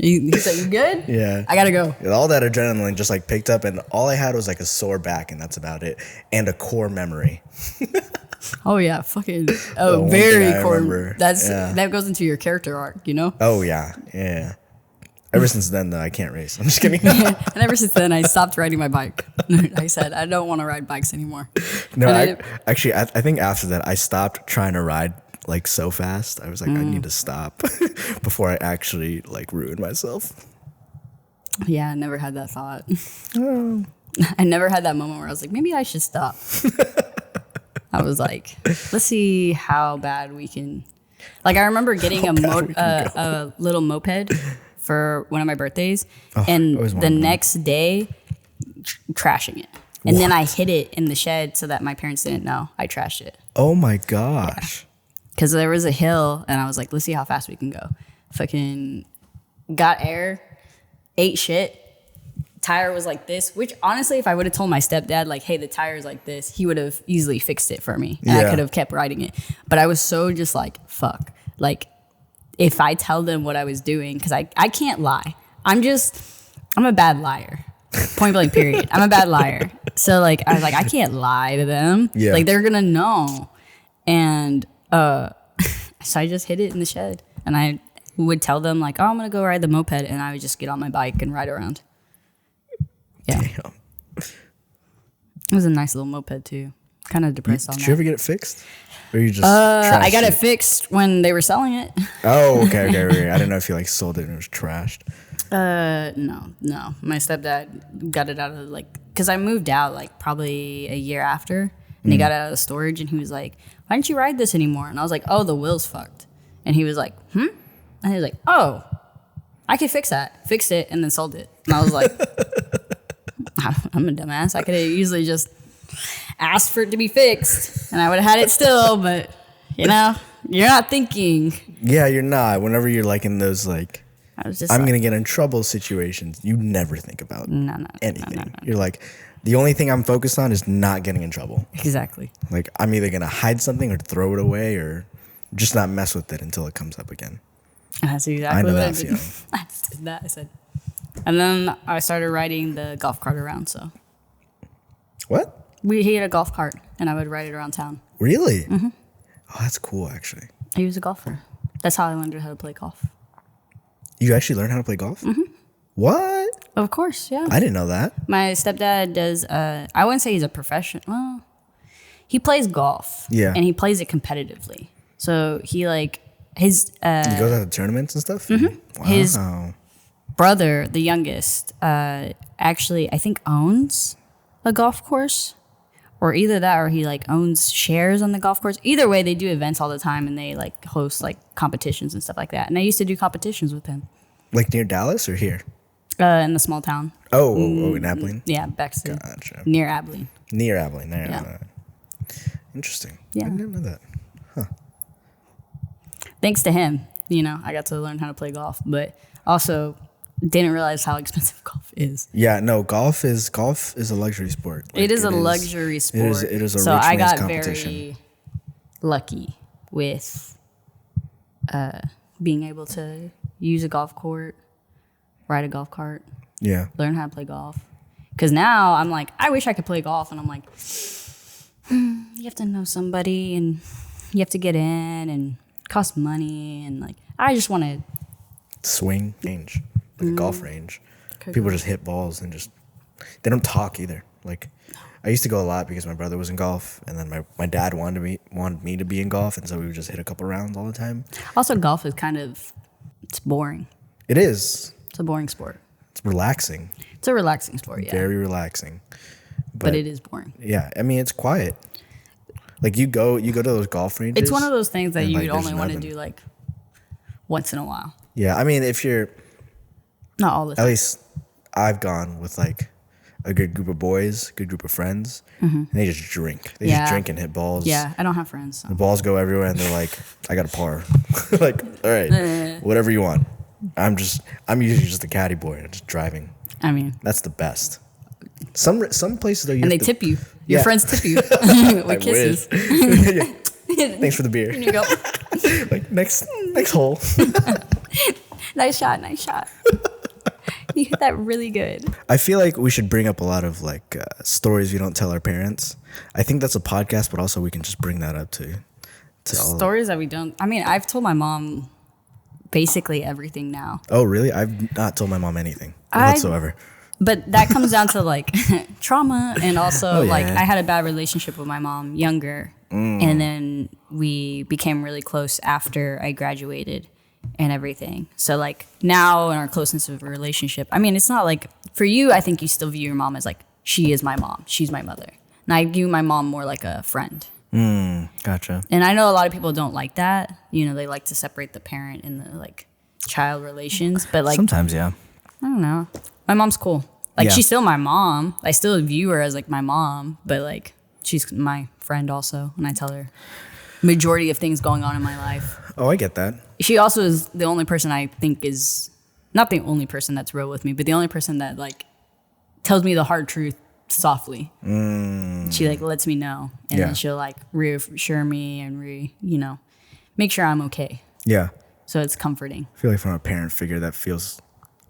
He said, "You good?" Yeah. I gotta go. All that adrenaline just like picked up, and all I had was like a sore back, and that's about it, and a core memory. Oh yeah, fucking one thing very I core. remember. Yeah. That goes into your character arc, you know. Oh yeah. Ever since then, though, I can't race. I'm just kidding. And ever since then, I stopped riding my bike. I said I don't want to ride bikes anymore. No, And I think after that, I stopped trying to ride like so fast. I was like, I need to stop before I actually like ruin myself. Yeah, I never had that thought. I never had that moment where I was like, maybe I should stop. I was like, let's see how bad we can. Like I remember getting a little moped for one of my birthdays, and always the wanted one. next day crashing it. And then I hid it in the shed so that my parents didn't know I trashed it. Oh my gosh. Because there was a hill, and I was like, let's see how fast we can go. Fucking got air, ate shit, tire was like this, which honestly, if I would have told my stepdad, like, hey, the tire's like this, he would have easily fixed it for me. And I could have kept riding it. But I was so just like, fuck. Like, if I tell them what I was doing, because I can't lie. I'm a bad liar. Point blank, period. I'm a bad liar. So, like, I was like, I can't lie to them. Yeah. Like, they're going to know. And so I just hid it in the shed. And I would tell them, like, oh, I'm going to go ride the moped. And I would just get on my bike and ride around. Yeah. Damn. It was a nice little moped, too. Kind of depressed on that. Did you ever get it fixed? Or you just I got trashed it fixed when they were selling it. Oh, okay. I didn't know if you like sold it and it was trashed. No. My stepdad got it out of because I moved out like probably a year after, and he got it out of the storage, and he was like, "Why didn't you ride this anymore?" And I was like, "Oh, the wheel's fucked." And he was like, "Hmm?" And he was like, "Oh, I could fix that." Fixed it and then sold it. And I was like, "I'm a dumbass. I could have easily just asked for it to be fixed, and I would have had it still." But you're not thinking. Yeah, you're not. Whenever you're like in those like, I was just I'm gonna get in trouble situations, you never think about anything. No. You're like, the only thing I'm focused on is not getting in trouble. Exactly. Like, I'm either gonna hide something or throw it away or just not mess with it until it comes up again. That's exactly I know what that I did. feeling. I just did that. I said, and then I started riding the golf cart around. So What? he had a golf cart, and I would ride it around town. Really? Mm-hmm. Oh, that's cool, actually. He was a golfer. That's how I learned how to play golf. You actually learned how to play golf? Mm-hmm. What? Of course, yeah. I didn't know that. My stepdad does. I wouldn't say he's a professional. Well, he plays golf. Yeah. And he plays it competitively. So he his. He goes out to tournaments and stuff? Mm-hmm. Wow. His brother, the youngest, actually I think owns a golf course, or either that or he owns shares on the golf course. Either way, they do events all the time, and they host competitions and stuff like that. And I used to do competitions with him. Like near Dallas or here? In the small town. Oh, in Abilene? Yeah, Baxter. Gotcha. Near Abilene. Near Abilene. There. Yeah. Interesting. Yeah. I didn't know that. Thanks to him, I got to learn how to play golf, but also didn't realize how expensive golf is. Yeah, no, golf is a luxury sport. It is a luxury sport. It is a so rich I man's got competition. very lucky with being able to use a golf court, ride a golf cart, Yeah. learn how to play golf. Because now I'm like, I wish I could play golf, and I'm like, you have to know somebody, and you have to get in, and it costs money, and I just want to Swing range. Like a golf range. People just hit balls and they don't talk either. I used to go a lot because my brother was in golf, and then my dad wanted me to be in golf, and so we would just hit a couple rounds all the time. Also, golf is it's boring. It is. It's a boring sport. It's relaxing. It's a relaxing sport, yeah. Very relaxing. But it is boring. Yeah, I mean, it's quiet. You go to those golf ranges. It's one of those things that and, you'd there's only want to nothing. do once in a while. Yeah, I mean, if you're Not all the at time. least I've gone with a good group of boys, good group of friends, and they just drink. They just drink and hit balls. Yeah, I don't have friends. So. The balls go everywhere, and they're like, "I got a par." All right, whatever you want. I'm usually just a caddy boy, and just driving. I mean, That's the best. Some places though, and they tip you. Your Yeah. friends tip you with kisses. Yeah. Thanks for the beer. And you go, Next hole. nice shot. You hit that really good. I feel like we should bring up a lot of stories we don't tell our parents. I think that's a podcast, but also we can just bring that up to all. Stories that we don't. I mean, I've told my mom basically everything now. Oh, really? I've not told my mom anything whatsoever. But that comes down to trauma, and also Oh, yeah. I had a bad relationship with my mom younger, and then we became really close after I graduated and everything. So now in our closeness of a relationship, I mean, it's not for you. I think you still view your mom as she is my mom, she's my mother, and I view my mom more like a friend. Gotcha. And I know a lot of people don't like that. They like to separate the parent and the child relations, but Sometimes, yeah. I don't know. My mom's cool. Yeah. She's still my mom. I still view her as my mom, but she's my friend also. And I tell her majority of things going on in my life. Oh, I get that. She also is the only person I think is not the only person that's real with me, but the only person that tells me the hard truth softly. She like lets me know, and then she'll like reassure me and make sure I'm okay. Yeah. So it's comforting. I feel like from a parent figure that feels,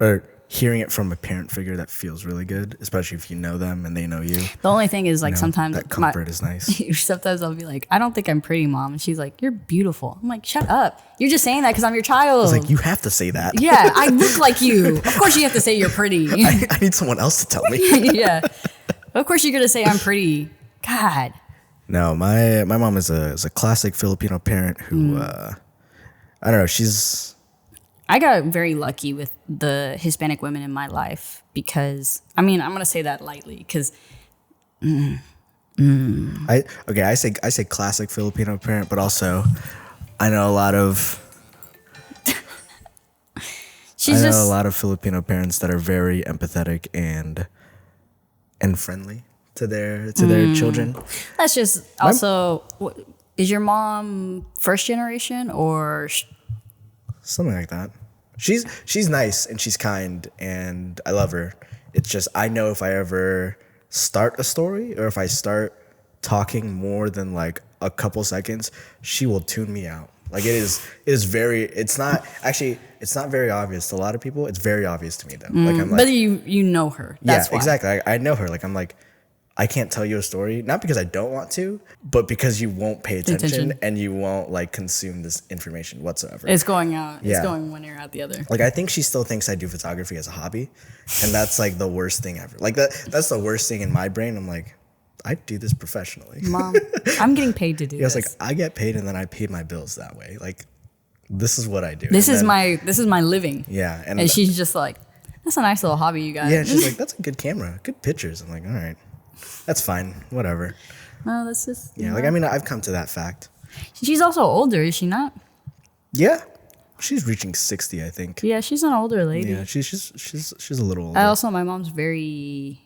or hearing it from a parent figure that feels really good, especially if you know them and they know you. The only thing is like sometimes that comfort is nice. Sometimes I'll be like, I don't think I'm pretty, Mom. And she's like, you're beautiful. I'm like, shut up. You're just saying that because I'm your child. It's like, you have to say that. Yeah, I look like you. Of course you have to say you're pretty. I need someone else to tell me. Yeah. Of course you're going to say I'm pretty. God. No, my mom is a classic Filipino parent who, I don't know, I got very lucky with the Hispanic women in my life because, I mean, I'm going to say that lightly because. I say classic Filipino parent, but also I know a lot of a lot of Filipino parents that are very empathetic and friendly to their children. That's just also, is your mom first generation or? Something like that. She's nice and she's kind and I love her. It's just I know if I ever start a story or if I start talking more than like a couple seconds, she will tune me out. Like it's not very obvious to a lot of people. It's very obvious to me though. Like I'm like, but you know her. That's why. Exactly. I know her. Like I'm like, I can't tell you a story, not because I don't want to, but because you won't pay attention and you won't like consume this information whatsoever. It's going out. Yeah. It's going one ear out the other. Like I think she still thinks I do photography as a hobby, and that's like the worst thing ever. Like that's the worst thing in my brain. I'm like, I do this professionally. Mom, I'm getting paid to do this. It's like I get paid and then I pay my bills that way. Like this is what I do. This is my living. Yeah. And she's just like, that's a nice little hobby you got. Yeah, she's like, that's a good camera, good pictures. I'm like, all right. That's fine. Whatever. No, that's just. Yeah, like I mean, I've come to that fact. She's also older, is she not? Yeah, she's reaching 60, I think. Yeah, she's an older lady. Yeah, she's a little older. Also, my mom's very.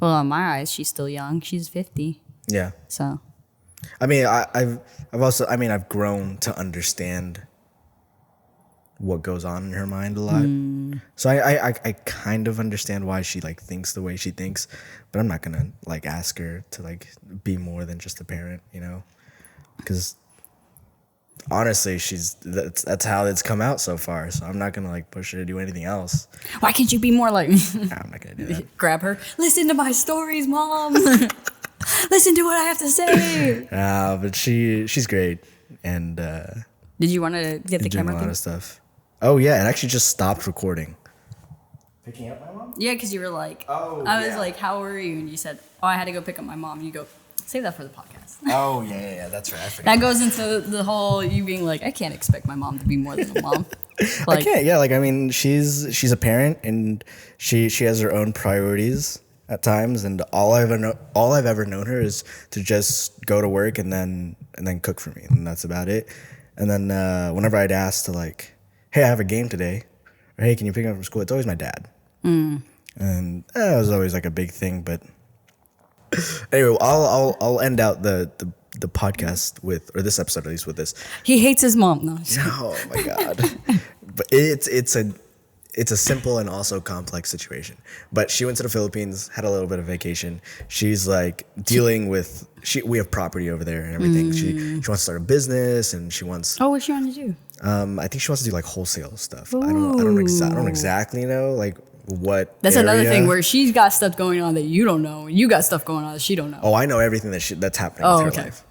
Well, in my eyes, she's still young. She's 50. Yeah. So. I mean, I've grown to understand what goes on in her mind a lot. So I kind of understand why she like thinks the way she thinks, but I'm not gonna like ask her to like be more than just a parent, you know, because honestly, that's how it's come out so far. So I'm not gonna like push her to do anything else. Why can't you be more like? Nah, I'm not gonna do that. Grab her. Listen to my stories, Mom. Listen to what I have to say. But she's great, and did you want to get the camera? A lot of stuff. Oh yeah, it actually just stopped recording. Picking up my mom? Yeah, because you were like, I was like, how are you? And you said, I had to go pick up my mom. And you go, save that for the podcast. Oh yeah, that's right. I forgot. That goes into the whole you being like, I can't expect my mom to be more than a mom. Like, I can't. Yeah, like I mean, she's a parent and she has her own priorities at times, and all I've ever known her is to just go to work and then cook for me, and that's about it. And then whenever I'd ask to like, hey, I have a game today, or hey, can you pick me up from school? It's always my dad. And it was always like a big thing. But anyway, I'll end out the podcast with, or this episode at least, with this. He hates his mom. No. Oh my god. But it's a simple and also complex situation. But she went to the Philippines, had a little bit of vacation. She's like dealing with we have property over there and everything. She wants to start a business and she wants. Oh, what's she want to do? I think she wants to do like wholesale stuff. I don't exactly know like what. That's area. another thing where she's got stuff going on that you don't know. You got stuff going on that she don't know. Oh, I know everything that's happening with her life.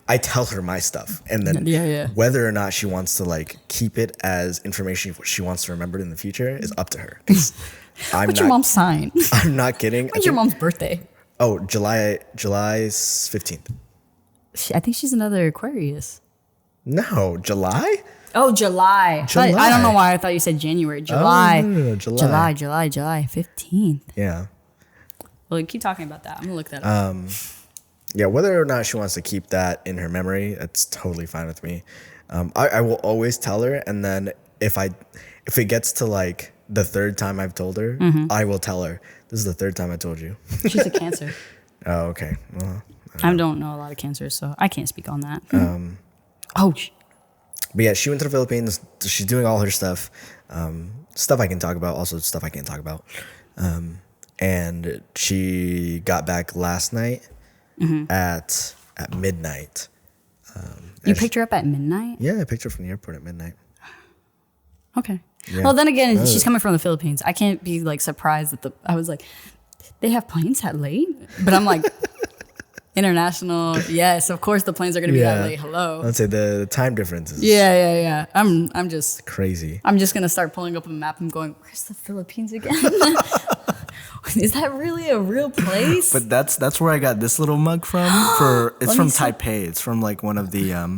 I tell her my stuff, and then whether or not she wants to like keep it as information she wants to remember in the future is up to her. What's your mom's sign? I'm not kidding. When's your mom's birthday? Oh, July 15th. I think she's another Aquarius. No, July? Oh, July. I don't know why I thought you said January. July. Oh, no, July. July 15th. Yeah. Well, keep talking about that. I'm going to look that up. Yeah, whether or not she wants to keep that in her memory, that's totally fine with me. I will always tell her, and then if it gets to like the third time I've told her, I will tell her, this is the third time I told you. She's a Cancer. Oh, okay. Well, I don't know a lot of Cancers, so I can't speak on that. But yeah, she went to the Philippines. She's doing all her stuff. Stuff I can talk about, also stuff I can't talk about. and she got back last night at midnight. You picked her up at midnight? Yeah, I picked her from the airport at midnight. Okay. Yeah. Well, then again, she's coming from the Philippines. I can't be like surprised that I was like, they have planes that late? But I'm like, international. Yes, of course the planes are going to be that late. Hello. I'd say the time difference is Yeah. I'm just crazy. I'm just going to start pulling up a map and going, where's the Philippines again? Is that really a real place? But that's where I got this little mug from. It's from Taipei. It's from like one of the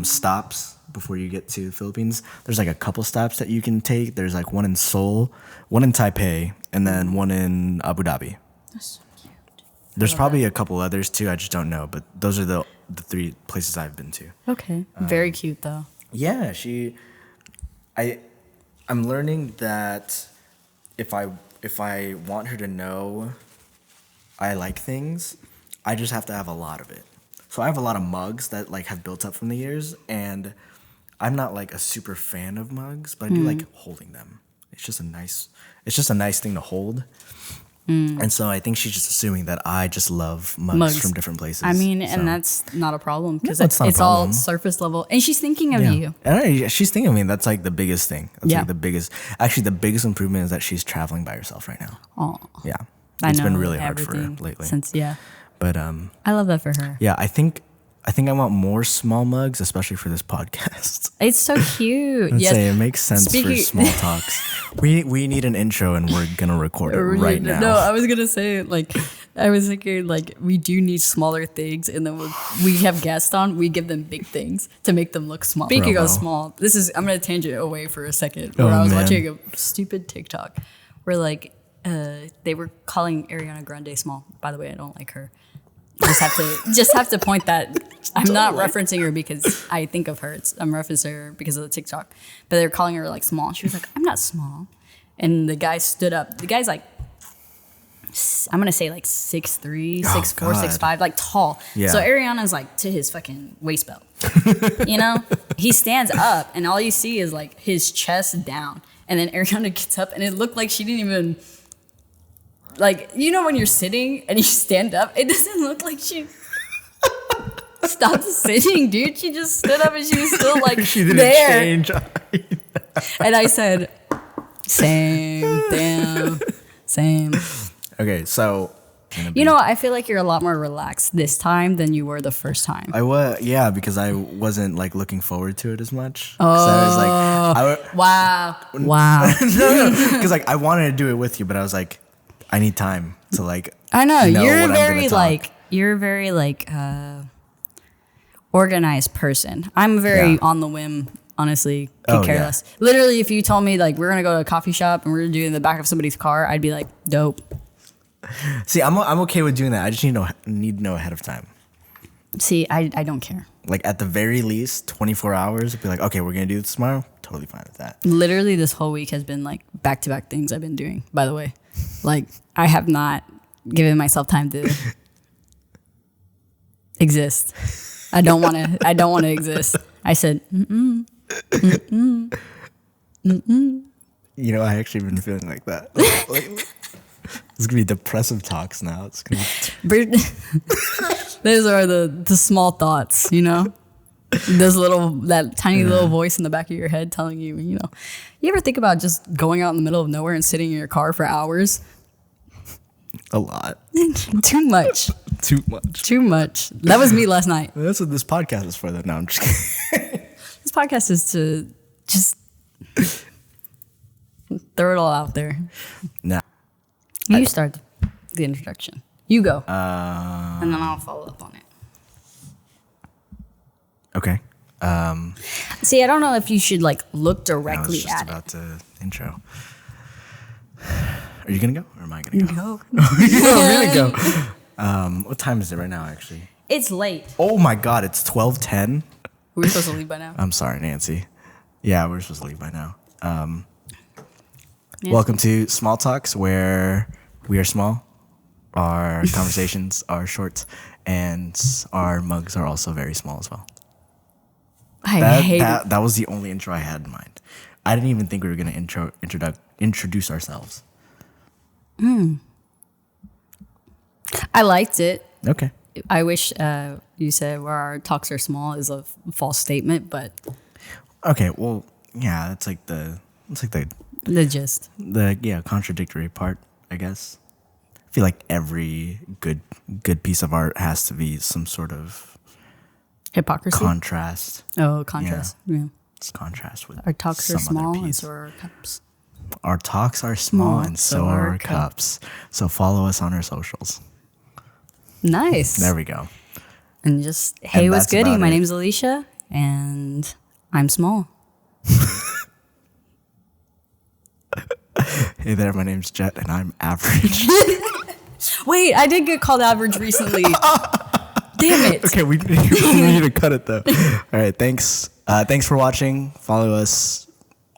stops before you get to the Philippines. There's like a couple stops that you can take. There's like one in Seoul, one in Taipei, and then one in Abu Dhabi. That's so cute. There's probably a couple others too. I just don't know. But those are the 3 places I've been to. Okay. Very cute though. Yeah, I'm learning that if I want her to know I like things, I just have to have a lot of it. So I have a lot of mugs that like have built up from the years, and I'm not like a super fan of mugs, but I do like holding them. It's just a nice thing to hold. And so I think she's just assuming that I just love mugs from different places. I mean, so. and that's not a problem because it's not a it's all problem. surface level. And she's thinking of you. And she's thinking of me. That's like the biggest thing. That's Yeah. like the biggest improvement is that she's traveling by herself right now. Oh, Yeah. I It's know been really hard for her everything lately. But I love that for her. yeah, I think I want more small mugs, especially for this podcast. It's so cute. I'd Yes. say it makes sense Speaking- for small talks. We need an intro, and we're gonna record it right now. No, I was gonna say I was thinking we do need smaller things, and then we have guests on. We give them big things to make them look small. Speaking of Promo. small, I'm gonna tangent away for a second. Oh, Where I was man. watching a stupid TikTok where they were calling Ariana Grande small. By the way, I don't like her. Just have to point that I'm not referencing her because I think of her. I'm referencing her because of the TikTok. But they're calling her like small. She was like, I'm not small. And the guy stood up. The guy's like, I'm gonna say like 6'3", 6'4", God. 6'5", like tall. Yeah. So Ariana's like to his fucking waist belt. You know? He stands up and all you see is like his chest down. And then Ariana gets up and it looked like she didn't even like, you know when you're sitting and you stand up, it doesn't look like she stopped sitting, dude. She just stood up and she was still like she didn't there. change. And I said, same, damn, same. Okay, so You know, I feel like you're a lot more relaxed this time than you were the first time. I was because I wasn't like looking forward to it as much. Oh, I was like, Wow. no, because like I wanted to do it with you, but I was like, I need time to like. I know you're what I'm very gonna talk. you're a very organized person. I'm very on the whim. Honestly, could care less. Literally, if you told me like we're gonna go to a coffee shop and we're gonna do it in the back of somebody's car, I'd be like, dope. See, I'm okay with doing that. I just need to know ahead of time. See, I don't care. Like at the very least, 24 hours. Be like, okay, we're gonna do this tomorrow. Totally fine with that. Literally, this whole week has been like back-to-back things I've been doing. By the way, like I have not given myself time to exist. I don't want to exist. I said, You know, I actually been feeling like that. It's gonna be depressive talks now. It's gonna be those are the small thoughts, you know? That tiny little voice in the back of your head telling you, you know. You ever think about just going out in the middle of nowhere and sitting in your car for hours? a lot. Too much. Too much. Too much. That was me last night. That's what this podcast is for. Though. No, I'm just kidding. This podcast is to just throw it all out there. Nah. You start the introduction. You go. And then I'll follow up on it. Okay. See, I don't know if you should like look I directly was just at about to intro. Are you gonna go or am I gonna it. go? Go. I'm gonna go. What time is it right now? Actually. It's late. Oh my God! It's 12:10. We were supposed to leave by now. I'm sorry, Nancy. Yeah, we're supposed to leave by now. Welcome to Small Talks, where we are small, our conversations are short, and our mugs are also very small as well. I hate it. That was the only intro I had in mind. I didn't even think we were gonna introduce ourselves. I liked it. Okay. I wish you said where our talks are small is a false statement, but Okay. Well, yeah. It's like the the gist. contradictory part, I guess. I feel like every good piece of art has to be some sort of Hypocrisy. contrast. Oh, contrast. Yeah. It's contrast with Our talks are some other small and piece. so are our cups. Our talks are small and so are our cups. So follow us on our socials. Nice. There we go. And just, hey, And what's that's goody? about My it. name's Lisha, and I'm small. Hey there, my name's Jet, and I'm average. Wait, I did get called average recently. Damn it. Okay, we need to cut it though. All right, thanks. Thanks for watching. Follow us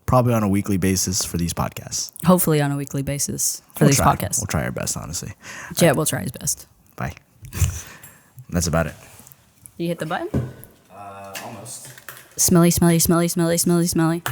probably on a weekly basis for these podcasts. Hopefully on a weekly basis for these podcasts. We'll try our best, honestly. Jet will try his best. Bye. That's about it. You hit the button? Almost. Smelly, smelly, smelly, smelly, smelly, smelly.